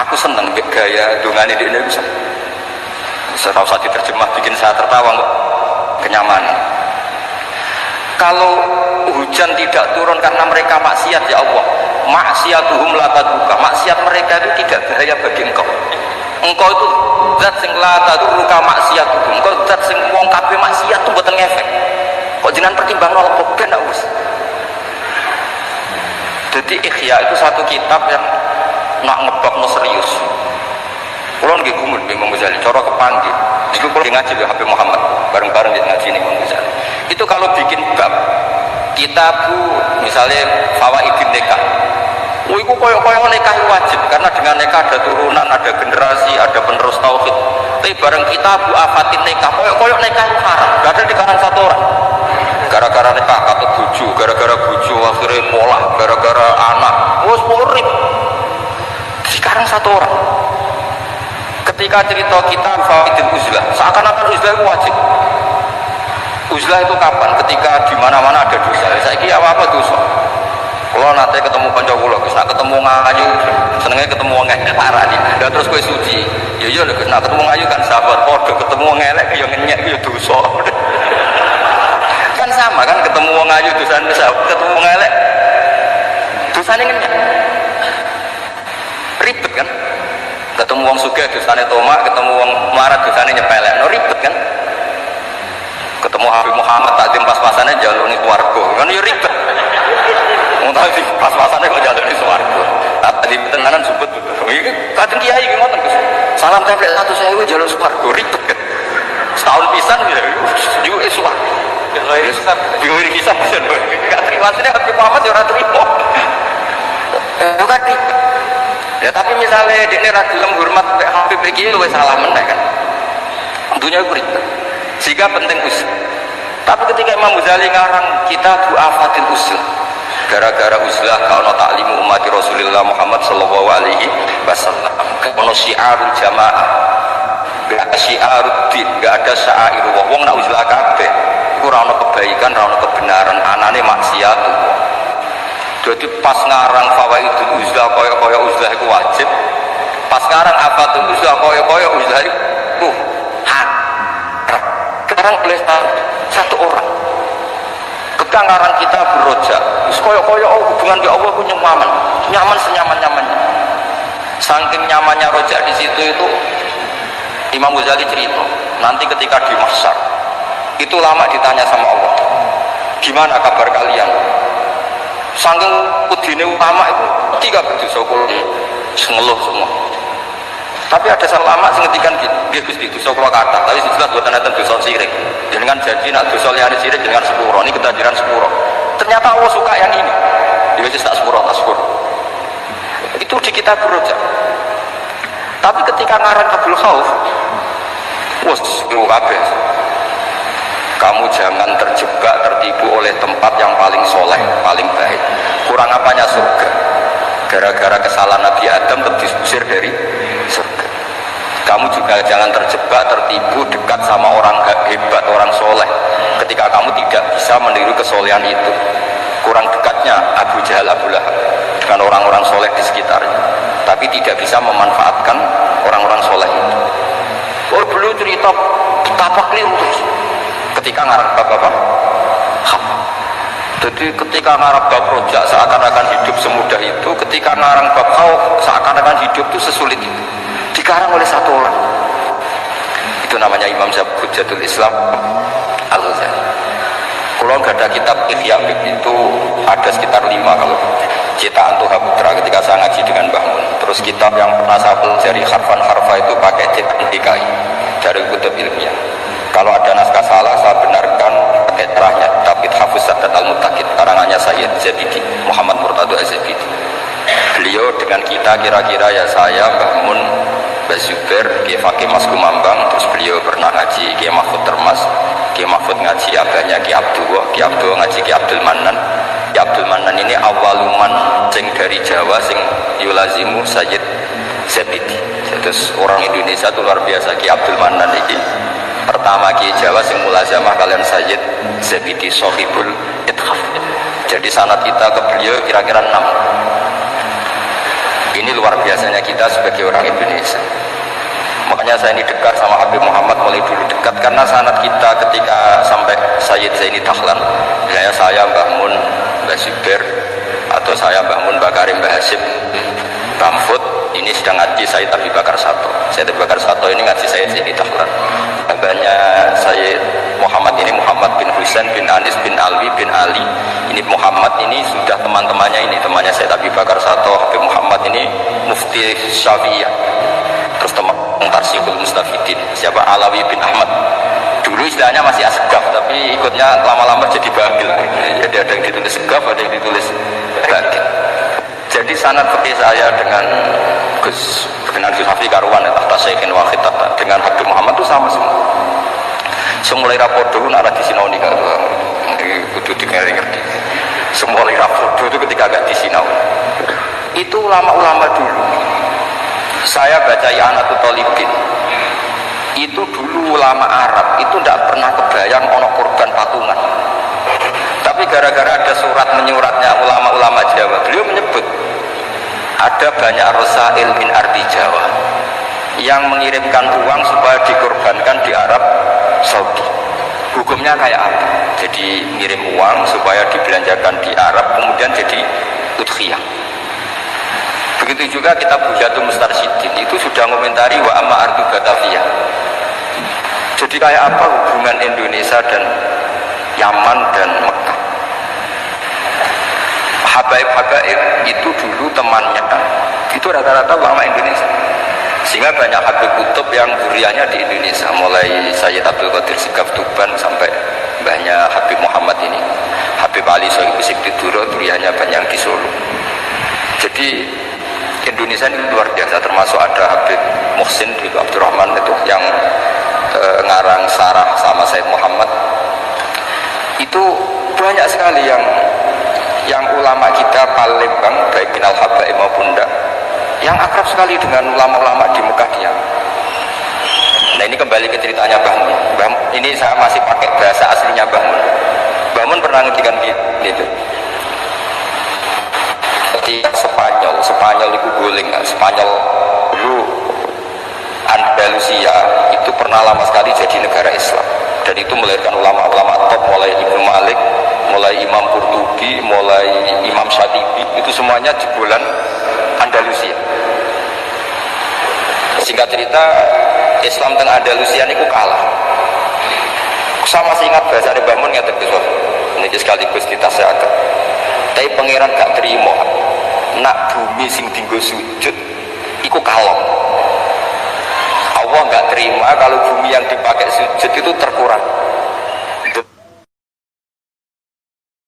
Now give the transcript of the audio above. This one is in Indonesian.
Aku seneng gaya dungane di Indonesia. Serau usah diterjemah bikin saya tertawa kok, kenyamanan. Kalau hujan tidak turun karena mereka maksiat ya Allah, maksiatuhum la tadruka, maksiat mereka itu tidak bahaya bagi engkau. Engkau itu zat sing la tadruka maksiatuhum, engkau zat sing wong kabeh maksiat itu mboten ngefek. Kok jenengan pertimbang nol kok ben wis. Jadi Ikhya itu satu kitab yang nak ngebabno serius. Kulo nggih gumun Imam Ghazali cara kepanggih. Niku kulo ngaji lho Habib Muhammad, bareng-bareng ngaji ning Imam Ghazali. Itu kalau bikin bab kitabu misalnya Fawaidin Nikah. Iku koyo-koyo nikah wajib karena dengan nikah ada turunan, ada generasi, ada penerus tauhid. Tapi bareng kitabu Afatin Nikah, koyo-koyo nikah itu haram. Gak ada di kalangan satu orang. Gara-gara nikah katut bojo, gara-gara bojo akhirnya pola, gara-gara anak, wes urip. Sekarang satu orang. Ketika cerita kita Fawaidul Uzlah, seakan-akan uzlah itu wajib. Uzlah itu kapan? Ketika di mana-mana ada dosa. Saya kira apa dosa? Kalau nanti ketemu kanca kula, nak ketemu ngayu, senengnya ketemu wong elek parani. Lah terus kowe suci. Ya iya lho, nak ketemu ngayu kan sahabat padha, ketemu wong elek ya ngenyek ya dosa. Kan sama kan ketemu wong ayu dosane sahabat, ketemu wong elek dosane ngenyek. Ribet kan? Ketemu wong sugih dosane tomak, ketemu wong melarat dosane nyepelek. No ribet kan? Ketemu Habib Muhammad takdim pas-pasannya jaluk ning swarga. Kan ya ribet. Wong tadi pas-pasannya kok jaluk ning swarga. Tadi tenanan sebut. Iki kadang kiai iki ngoten Gus. Salam template 100.000 jaluk swarga ribet kan. Setahun pisan ya yo swarga. Bingung kisah pisan. Gak terima sini Habib Muhammad ya ora terima. Kan ya tapi misalnya dia ra gelem hormat Habib iki luwih salah meneh kan. Dunia iku ribet. Sehingga penting usul. Tapi ketika Imam Ghazali ngarang kitab Afatil Usul, gara-gara uzlah kalau taklimu umat Rasulullah Muhammad sallallahu alaihi wasallam, ono syiarul jamaah, gak ada syiarul din, gak ada syairullah. Wong nak uzlah kabeh, iku ora ono kebaikan, ora ono kebenaran, anane maksiat. Jadi pas ngarang Fawaidul Uzlah kaya-kaya uzlah iku wajib. Pas ngarang Afatul Uzlah kaya-kaya uzlah iku sekarang oleh satu orang ketika ngarang kita berrojak koyo-koyo hubungan di Allah itu nyaman senyaman-nyamannya. Saking nyamannya rojak di situ itu Imam Ghazali cerita nanti ketika di mahsyar itu lama ditanya sama Allah, gimana kabar kalian? Saking kudine ulama itu tiga berdosa ngeluh semua. Tapi ada ulama sing ngendikan nggih Gusti dosa kula kathah, tapi sing jelas boten enten dosa sirik. Jenengan janji nak dosa liyane sirik jenengan sepuro, niki ketajiran sepuro. Ternyata Allah suka yang ini. Ya wis tak sepuro, tak sepuro. Itu di kitab Rojak. Tapi ketika ngarang Abdul Khauf, wes lu kabeh. Kamu jangan terjebak tertipu oleh tempat yang paling soleh, paling baik. Kurang apanya surga? Gara-gara kesalahan Nabi Adam terdiusir dari surga. Kamu juga jangan terjebak tertipu dekat sama orang hebat, orang soleh ketika kamu tidak bisa meniru kesolehan itu. Kurang dekatnya Abu Jahal, Abu Lahab dengan orang-orang soleh di sekitarnya, tapi tidak bisa memanfaatkan orang-orang soleh itu. Oh belum cerita betapa keliru terus ketika ngarang bab-bab. Jadi ketika ngarang bab rojak seakan-akan hidup semudah itu, ketika ngarang bab khauf seakan-akan hidup itu sesulit itu. Dikarang oleh satu orang. Itu namanya Imam Hujjatul Islam Al-Ghazali. Kalau nggak ada kitab Ihya itu ada sekitar 5 kalau cetakan Tuha Putra ketika saya ngaji dengan Mbah Mun. Terus kitab yang pernah saya pelajari harfan-harfa itu pakai cetakan DKI dari kutub ilmiah. Kalau ada naskah salah saya benarkan pakai terahnya Tabit Hafuz Sadat Al-Muttaqid karangannya Sayyid Zabidi Muhammad Murtado Az-Zabidi. Beliau dengan kita kira-kira ya saya Mbah Mun, Mbah Zubair, Kiai Fakih Mas Kumambang, terus beliau pernah ngaji Kiai Mahfud Termas, Kiai Mahfud ngaji abahnya Kiai Abdullah, Kiai Abdullah ngaji Kiai Abdul Manan. Kiai Abdul Manan ini awaluman sing dari Jawa sing yulazimu Sayyid Zabidi. Terus orang Indonesia itu luar biasa. Kiai Abdul Manan ini pertama Kiai Jawa sing mulazamah kalian Sayyid Zabidi Sohibul Ithaf. Jadi sanad kita ke beliau kira-kira 6. Ini luar biasanya kita sebagai orang Indonesia. Makanya saya ini dekat sama Habib Muhammad mulai dulu dekat karena sanad kita ketika sampai Sayyid Zaini Dahlan, misalnya saya Mbah Mun, Mbah Zubair, atau saya Mbah Mun, Mbah Karim, Mbah Hasib, Mbah Mahfud, ini sedang ngaji Sayyid Abi Bakar Sato. Sayyid Abi Bakar Sato ini ngaji Sayyid Zaini Dahlan. Abahnya Sayyid Muhammad ini Muhammad bin Husain bin Anis bin Alwi bin Ali. Ini Muhammad ini sudah teman-temannya ini, temannya Sayyid Abi Bakar Sato. Habib Muhammad ini Mufti Syafi'iyah. Terus teman Tarsihul Mustafidin, siapa Alawi bin Ahmad. Dulu istilahnya masih Asgaf, tapi ikutnya lama-lama jadi Babil. Jadi ada yang ditulis Asgaf, ada yang ditulis Babil. Jadi sanad fikih saya dengan Gus Hafi Karuan ya, tahta Syekhin Wahid dengan Habib Muhammad itu sama semua. Semulai rapodo nak di sinau nih kalau kudu ngerti. Semulai rapodo itu ketika agak di sinau. Itu ulama-ulama dulu. Saya baca I'anatul Talibin. Itu dulu ulama Arab itu tidak pernah kebayang ono korban patungan. Tapi gara-gara ada surat menyuratnya ulama-ulama Jawa, beliau menyebut ada banyak Rasail min ardi Jawa yang mengirimkan uang supaya dikorbankan di Arab Saudi. Hukumnya kayak apa? Jadi ngirim uang supaya dibelanjakan di Arab kemudian jadi udhiyah. Begitu juga kitab Bujatul Mustarsyidin itu sudah komentari wa amma ardu Batavia. Jadi kayak apa hubungan Indonesia dan Yaman dan Mekah. Habaib-habaib itu dulu temannya, itu rata-rata ulama Indonesia. Sehingga banyak Habib Kutub yang buriannya di Indonesia, mulai Sayyid Abdul Qadir Sigaf Tuban sampai banyak Habib Muhammad ini. Habib Ali Sohib Sikduduro buriannya banyak di Solo. Jadi Indonesia ini luar biasa, termasuk ada Habib Muhsin bin Abdurrahman itu yang ngarang sarah sama Sayyid Muhammad. Itu banyak sekali yang ulama kita Palembang baik minal habaib maupun enggak yang akrab sekali dengan ulama-ulama di Mekah dia. Nah ini kembali ke ceritanya Mbah Mun. Ini saya masih pakai bahasa aslinya Mbah Mun. Mbah Mun pernah ngendikan gitu. Ketika Spanyol itu guling, Spanyol dulu Andalusia itu pernah lama sekali jadi negara Islam dan itu melahirkan ulama-ulama top mulai Ibnu Malik, mulai Imam Qurtubi, mulai Imam Syatibi, itu semuanya jebolan Andalusia. Singkat cerita Islam tengah Andalusia ini kalah. Sama masih ingat bahasa Mbah Mun ngaten Gus. Ini sekaligus ditasehaken. Tapi pangeran gak terima nak bumi sing dinggo sujud iku kalong. Allah nggak terima kalau bumi yang dipakai sujud itu terkurang.